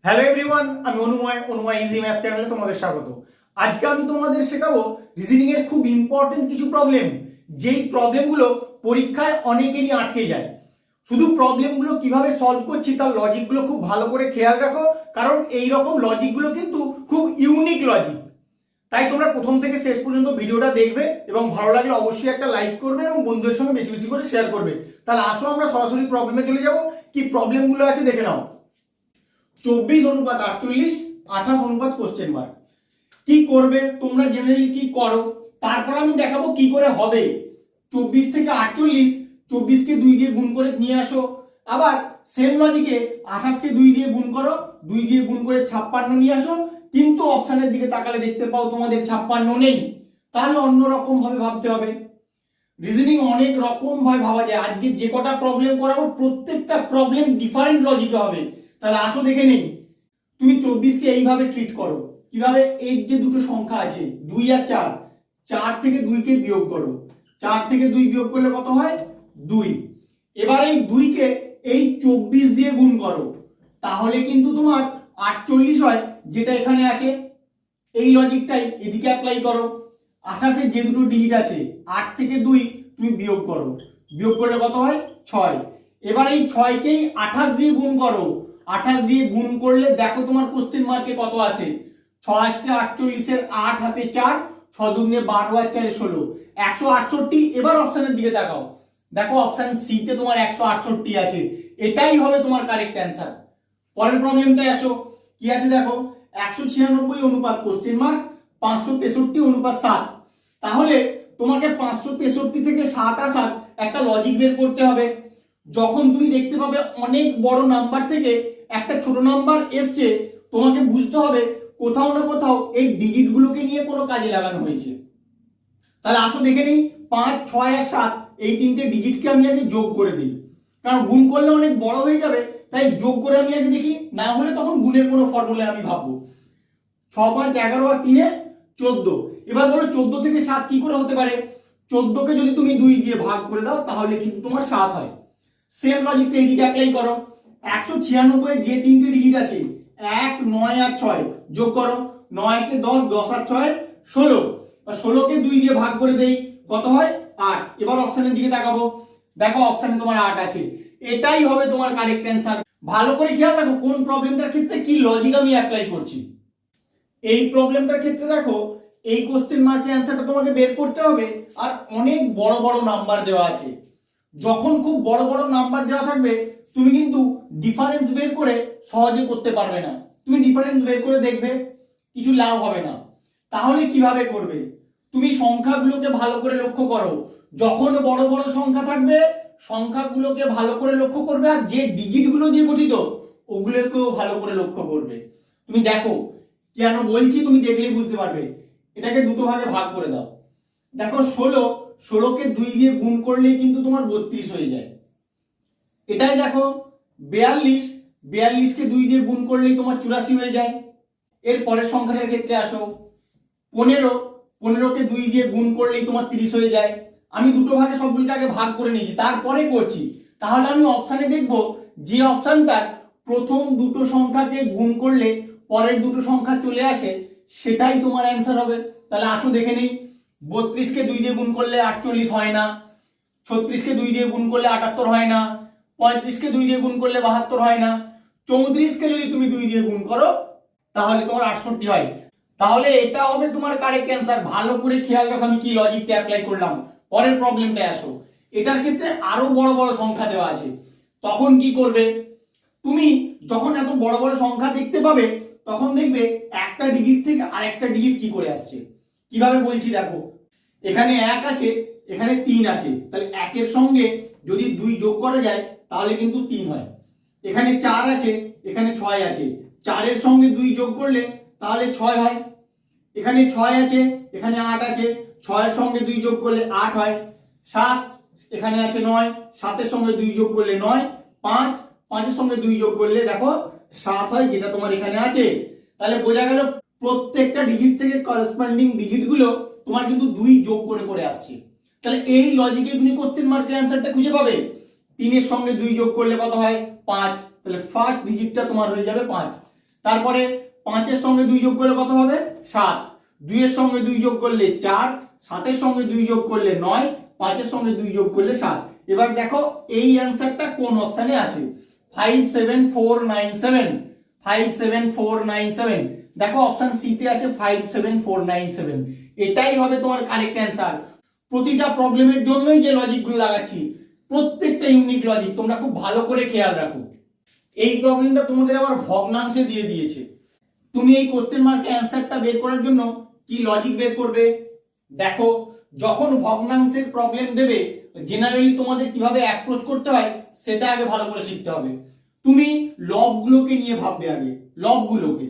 Hello everyone, আমি অনুময় easy math চ্যানেলে তোমাদের স্বাগত। আজকে আমি তোমাদের শেখাবো রিজনিং এর খুব ইম্পর্টেন্ট কিছু প্রবলেম, যেই প্রবলেমগুলো পরীক্ষায় অনেকেরই আটকে যায়। শুধু প্রবলেমগুলো কিভাবে সলভ করছি তার লজিকগুলো খুব ভালো করে খেয়াল রাখো, কারণ এই রকম লজিকগুলো কিন্তু খুব ইউনিক লজিক। তাই তোমরা প্রথম থেকে শেষ পর্যন্ত ভিডিওটা দেখবে এবং ভালো লাগলে অবশ্যই একটা লাইক করবে এবং বন্ধুদের সঙ্গে বেশি বেশি করে শেয়ার করবে। তাহলে আসো আমরা সরাসরি প্রবলেমে চলে যাব। কি প্রবলেমগুলো আছে দেখে নাও। 24:48, 28 কোশ্চেন মার্ক। কি করবে তোমরা জেনারেলি কি করো, তারপর আমি দেখাবো কি করে হবে। 24 থেকে 48, 24 কে 2 দিয়ে গুণ করে নিয়ে আসো। আবার সেম লজিকে 28 কে 2 দিয়ে গুণ করো, 2 দিয়ে গুণ করে 56 নিয়ে আসো। কিন্তু অপশনের দিকে তাকালে দেখতে পাও তোমাদের 56 নেই। তাহলে অন্য রকম ভাবে ভাবতে হবে। রিজনিং অনেক রকম ভাবে ভাবা যায়। আজকে যে কটা প্রবলেম করাবো প্রত্যেকটা প্রবলেম ডিফারেন্ট লজিকে হবে। তাহলে আসো দেখে নেই। তুমি 24 কে এইভাবে ট্রিট করো। কিভাবে? এই যে দুটো সংখ্যা আছে 2 আর 4, 4 থেকে 2 কে বিয়োগ করো। 4 থেকে 2 বিয়োগ করলে কত হয়? 2। এবার এই 2 কে এই 24 দিয়ে গুণ করো, তাহলে কিন্তু তোমার 48 হয়, যেটা এখানে আছে। এই লজিকটাই এদিকে অ্যাপ্লাই করো। 28 এর যে দুটো ডিজিট আছে 8 থেকে 2 তুমি বিয়োগ করো, বিয়োগ করলে কত হয়? 6। এবার এই 6 কেই 28 দিয়ে গুণ করো। 28 দিয়ে গুণ করলে দেখো তোমার কোশ্চেন মার্কে কত আসে। 6 আসলে 48 এর 8 হাতে 4, 6 দুগুণে 12 আর 4 16, 168। এবার অপশনের দিকে তাকাও, দেখো অপশন সি তে তোমার 168 আছে। এটাই হবে তোমার কারেক্ট অ্যান্সার। পরের প্রবলেমটায় আসো। কি আছে দেখো, 196 অনুপাত কোশ্চেন মার্ক 563 অনুপাত 7। তাহলে তোমাকে 563 থেকে 7 আসার একটা লজিক বের করতে হবে। যখন তুমি দেখতে পাবে অনেক বড় নাম্বার থেকে একটা ছোট নাম্বার এসছে, তোমাকে বুঝতে হবে কোথাও না কোথাও এই ডিজিট গুলোকে নিয়ে কোনো কাজে লাগানো হয়েছে। তাহলে আসো দেখে নিই। 5, 6 আর 7 এই তিনটে ডিজিটকে আমি আগে যোগ করে দিই, কারণ গুণ করলে অনেক বড় হয়ে যাবে। তাই যোগ করে আমি আগে দেখি, না হলে তখন গুণের কোনো ফর্মুলা আমি ভাববো। 6, 5, 11 আর 3 14। এবার বলো 14 থেকে 7 কি করে হতে পারে? 14 কে যদি তুমি 2 দিয়ে ভাগ করে দাও তাহলে কিন্তু তোমার 7 হয়। সেম লজিকটা এদিকে অ্যাপ্লাই করো। 196 এর যে তিনটে ডিজিট আছে 1, 9 আর 6 যোগ করো। 9 কে 10, 10 আর 6 16। আর 16 কে 2 দিয়ে ভাগ করে দেই, কত হয়? 8। এবার অপশনের দিকে তাকাবো, দেখো অপশনে তোমার 8 আছে। এটাই হবে তোমার কারেক্ট অ্যান্সার। ভালো করে খেয়াল রাখো কোন প্রবলেমটার ক্ষেত্রে কি লজিক আমি অ্যাপ্লাই করছি। এই প্রবলেমটার ক্ষেত্রে দেখো এই কোশ্চেন মার্কের অ্যান্সারটা তোমাকে বের করতে হবে, আর অনেক বড় বড় নাম্বার দেওয়া আছে। যখন খুব বড় বড় নাম্বার দেওয়া থাকবে তুমি কিন্তু ডিফারেন্স বের করে সহজে করতে পারবে না। তুমি ডিফারেন্স বের করে দেখবে কিছু লাভ হবে না। তাহলে কিভাবে করবে? তুমি সংখ্যাগুলোকে ভালো করে লক্ষ্য করো। যখন বড় বড় সংখ্যা থাকবে সংখ্যাগুলোকে ভালো করে লক্ষ্য করবে, আর যে ডিজিটগুলো দিয়ে গঠিত ওগুলোকেও ভালো করে লক্ষ্য করবে। তুমি দেখো কেন বলছি, তুমি দেখলেই বুঝতে পারবে। এটাকে দুটো ভাগে ভাগ করে দাও। দেখো 16 কে 2 দিয়ে গুণ করলেই কিন্তু তোমার 32 হয়ে যায়। এটাই দেখো 42 কে 2 দিয়ে গুণ করলেই তোমার 84 হয়ে যায়। এর পরের সংখ্যাটার ক্ষেত্রে আসো। 15 কে 2 দিয়ে গুণ করলেই তোমার 30 হয়ে যায়। আমি দুটো ভাগে সবগুলোকে আগে ভাগ করে নিয়েছি, তারপরে করছি। তাহলে আমি অপশানে দেখব যে অপশানটার প্রথম দুটো সংখ্যাকে গুণ করলে পরের দুটো সংখ্যা চলে আসে, সেটাই তোমার অ্যান্সার হবে। তাহলে আসো দেখে নেই। 32 কে 2 দিয়ে গুণ করলে 48 হয় না। 36 কে 2 দিয়ে গুণ করলে 78 হয় না। 35 কে 2 দিয়ে গুণ করলে 72 হয় না। 34 কে যদি তুমি 2 দিয়ে গুণ করো তাহলে তোমার 68 হয়। তাহলে এটা হবে তোমার কারেক্ট অ্যান্সার। ভালো করে খেয়াল রাখো আমি কি লজিকটা অ্যাপ্লাই করলাম। পরের প্রবলেমটায় আসো। এটার ক্ষেত্রে আরো বড় বড় সংখ্যা দেওয়া আছে। তখন কি করবে? তুমি যখন এত বড় বড় সংখ্যা দেখতে পাবে তখন দেখবে একটা ডিজিট থেকে আরেকটা ডিজিট কি করে আসছে। কিভাবে বলছি দেখো, এখানে 1 আছে, এখানে 3 আছে। তাহলে 1 এর সঙ্গে যদি 2 যোগ করা যায় তাহলে কিন্তু 3 হয়। এখানে 4 আছে, এখানে 6 আছে। 4 এর সঙ্গে 2 যোগ করলে তাহলে 6 হয়। এখানে 6 আছে, এখানে 8 আছে। 6 এর সঙ্গে 2 যোগ করলে 8 হয়। 7, এখানে আছে 9, 7 এর সঙ্গে 2 যোগ করলে 9। 5, 5 এর সঙ্গে 2 যোগ করলে দেখো 7 হয়, যেটা তোমার এখানে আছে। তাহলে বোঝা গেল প্রত্যেকটা ডিজিট থেকে করেসপন্ডিং ডিজিট গুলো তোমার কিন্তু 2 যোগ করে করে আসছে। তাহলে এই লজিকে তুমি কোশ্চেন মার্কের অ্যান্সারটা খুঁজে পাবে। 3 এর সঙ্গে 2 যোগ করলে কত হয়? 5। তাহলে ফার্স্ট ডিজিটটা তোমার হয়ে যাবে 5। তারপরে 5 এর সঙ্গে 2 যোগ করলে কত হবে 7, 2 এর সঙ্গে 2 যোগ করলে 4, 7 এর সঙ্গে 2 যোগ করলে 9, 5 এর সঙ্গে 2 যোগ করলে 7। এবার দেখো এই অ্যান্সারটা কোন অপশনে আছে, 57497, 57497। দেখো অপশন সি তে আছে 57497, এটাই হবে তোমার কারেক্ট অ্যান্সার। প্রতিটা প্রবলেমের জন্যই যে লজিকগুলো লাগাচ্ছি প্রত্যেকটা ইউনিক লজিক, তোমরা খুব ভালো করে খেয়াল রাখো। এই প্রবলেমটা তোমাদের আবার ভগ্নাংশে দিয়ে দিয়েছে, তুমি এই কোশ্চেন মার্কে অ্যান্সারটা বের করার জন্য কি লজিক বের করবে। দেখো যখন ভগ্নাংশের প্রবলেম দেবে জেনারেলি তোমাদের কিভাবে অ্যাপ্রোচ করতে হয় সেটা আগে ভালো করে শিখতে হবে। তুমি লবগুলোকে নিয়ে ভাববে, আগে লবগুলোকে,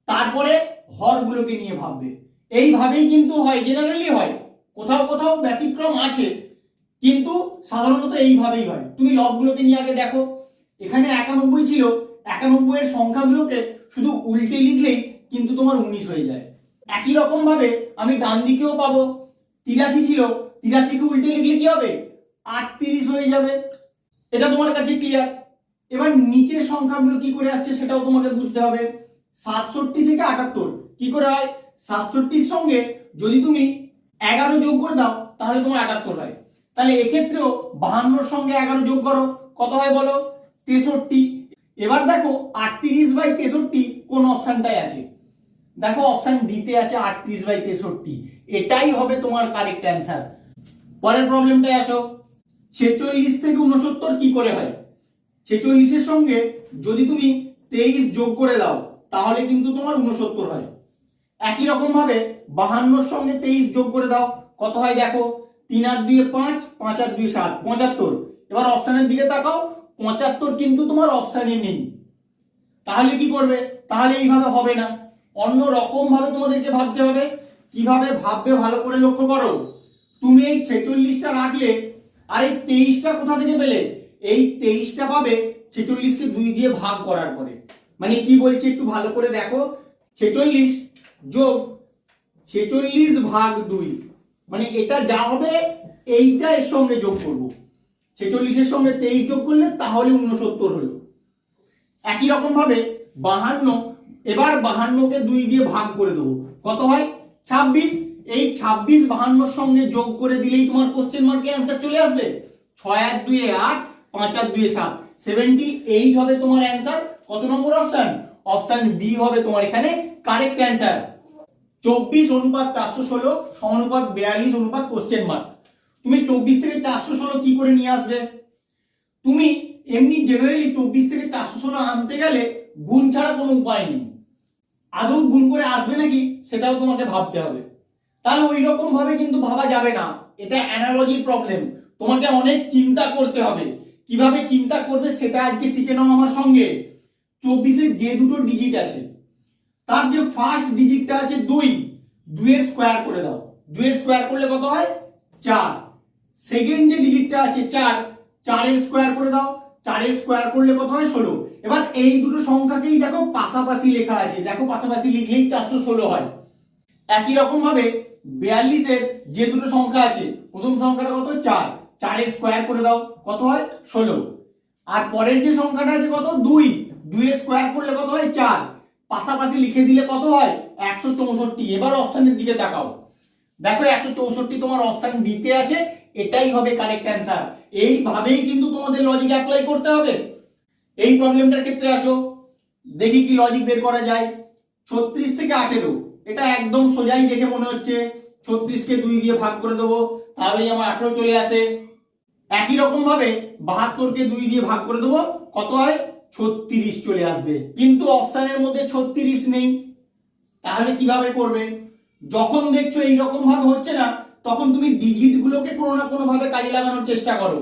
তারপরে হরগুলোকে নিয়ে ভাববে। এইভাবেই কিন্তু হয়, জেনারেলি হয়, কোথাও কোথাও ব্যতিক্রম আছে কিন্তু সাধারণত এইভাবেই হয়। তুমি লবগুলোকে নিয়ে আগে দেখো, এখানে 91 ছিল, 91 এর সংখ্যাগুলোকে শুধু উল্টে লিখলেই কিন্তু তোমার 19 হয়ে যায়। একই রকম ভাবে আমি ডান দিকেও পাবো, 83 ছিল, 83 কে উল্টে লিখলে কি হবে 38 হয়ে যাবে। এটা তোমার কাছে ক্লিয়ার। এবার নিচের সংখ্যাগুলো কি করে আসছে সেটাও তোমাকে বুঝতে হবে। 67 থেকে 78 কি করে হয়, 67 এর সঙ্গে যদি তুমি 11 যোগ করে দাও তাহলে তোমার 78 হয়। তাহলে এক্ষেত্রেও 52 এর সঙ্গে 11 যোগ করো, কত হয় বলো 63। এবার দেখো 38/63 কোন অপশনটায় আছে, দেখো অপশন ডি তে আছে 38/63, এটাই হবে তোমার কারেক্ট অ্যান্সার। পরের প্রবলেমটায় আসো, 46 থেকে 69 কি করে হয়, 46 এর সঙ্গে যদি তুমি 23 যোগ করে দাও তাহলে কিন্তু তোমার 69 হয়। একই রকম ভাবে 52 এর সঙ্গে 23 যোগ করে দাও, কত হয় দেখো 3 আর 2 5, 5 আর 2 7, 75। এবার অপশনের দিকে তাকাও, 75 কিন্তু তোমার অপশনে নেই, তাহলে কি করবে, তাহলে এইভাবে হবে না, অন্য রকম ভাবে তোমাদেরকে ভাবতে হবে। কিভাবে ভাববে ভালো করে লক্ষ্য করো। তুমি এই 46টা রাখলে আর এই 23টা কোথা থেকে পেলে, এই 23টা পাবে 46 কে 2 দিয়ে ভাগ করার পরে। মানে কি বলছি একটু ভালো করে দেখো, 46 যোগ 46 ভাগ 2, মানে এটা যা হবে এইটা এর সঙ্গে যোগ করব, 46 এর সঙ্গে 23 যোগ করলে তাহলে 69 হলো। একই রকম ভাবে 52, এবার 52 কে 2 দিয়ে ভাগ করে দেবো, কত হয় 26। এই 26 52 এর সঙ্গে যোগ করে দিলেই তোমার কোশ্চেন মার্কে অ্যান্সার চলে আসবে। 6 আর 2 8, 5 আর 2 7, 78 হবে তোমার অ্যান্সার। কত নম্বর অপশন, অপশন বি হবে তোমার এখানে কারেক্ট অ্যান্সার। 24/416 সমানুপাত 42 অনুপাত কোশ্চেন মার্ক। তুমি 24 থেকে 416 কি করে নিয়ে আসবে, তুমি এমনি জেনারেলি 24 থেকে 416 আনতে গেলে গুণ ছাড়া কোনো উপায় নেই, আদৌ গুণ করে আসবে নাকি সেটাও তোমাকে ভাবতে হবে। তাহলে ওই রকম ভাবে কিন্তু ভাবা যাবে না, এটা অ্যানালজির প্রবলেম, তোমাকে অনেক চিন্তা করতে হবে। কিভাবে চিন্তা করবে সেটা আজকে শিখে নাও আমার সঙ্গে। 24 এর যে দুটো ডিজিট আছে তার যে ফার্স্ট ডিজিটটা আছে 2, 2 এর স্কয়ার করে দাও, 2 এর স্কয়ার করলে কত হয় 4। সেকেন্ড যে ডিজিটটা আছে 4, 4 এর স্কয়ার করে দাও, 4 এর স্কয়ার করলে কত হয় 16। এবার এই দুটো সংখ্যাকেই দেখো পাশাপাশি লেখা আছে, দেখো পাশাপাশি লিখলেই 416 হয়। একই রকম ভাবে 42 এর যে দুটো সংখ্যা আছে, প্রথম সংখ্যাটা কত 4, 4 এর স্কয়ার করে দাও, কত হয় 16। আর পরের যে সংখ্যাটা আছে কত 2, 2 এর স্কয়ার করলে কত হয় 4, পাশাপাশি লিখে দিলে কত হয় 164। এবার অপশনের দিকে তাকাও, দেখো 164 তোমার অপশন ডি তে আছে, এটাই হবে কারেক্ট অ্যান্সার। এইভাবেই কিন্তু তোমাদের লজিক অ্যাপ্লাই করতে হবে। এই প্রবলেমটার ক্ষেত্রে আসো, দেখি কি লজিক বের করা যায়। 36 থেকে 18, এটা একদম সোজাই দেখে মনে হচ্ছে, 36 কে 2 দিয়ে ভাগ করে দেবো তাহলেই আমার 18 চলে আসে। একই রকম ভাবে 72 কে 2 দিয়ে ভাগ করে দেবো, কত হয় 36 চলে আসবে। কিন্তু অপশনের মধ্যে 36 নেই, তাহলে কিভাবে করবে। যখন দেখছো এইরকম ভাবে হচ্ছে না তখন তুমি ডিজিট গুলোকে কোনো না কোনো ভাবে কাজে লাগানোর চেষ্টা করো।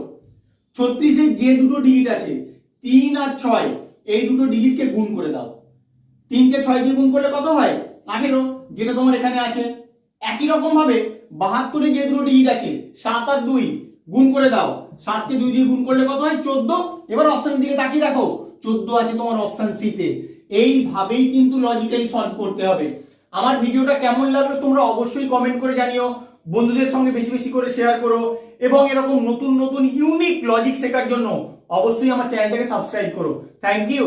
36 এর যে দুটো ডিজিট আছে 3 আর 6, এই দুটো ডিজিটকে গুণ করে দাও, 3 কে 6 দিয়ে গুণ করলে কত হয় 18, যেটা তোমার এখানে আছে। একই রকম ভাবে 72 এ যে দুটো ডিজিট আছে 7 আর 2, গুণ করে দাও, 7 কে 2 দিয়ে গুণ করলে কত হয় 14। এবার অপশনের দিকে তাকিয়ে দেখো 14 আছে তোমার অপশন সি তে। এইভাবেই কিন্তু লজিক্যালি সলভ করতে হবে। আমার ভিডিওটা কেমন লাগলো তোমরা অবশ্যই কমেন্ট করে জানিও, বন্ধুদের সঙ্গে বেশি বেশি করে শেয়ার করো এবং এরকম নতুন নতুন ইউনিক লজিক শেখার জন্য অবশ্যই আমার চ্যানেলটাকে সাবস্ক্রাইব করো। Thank you.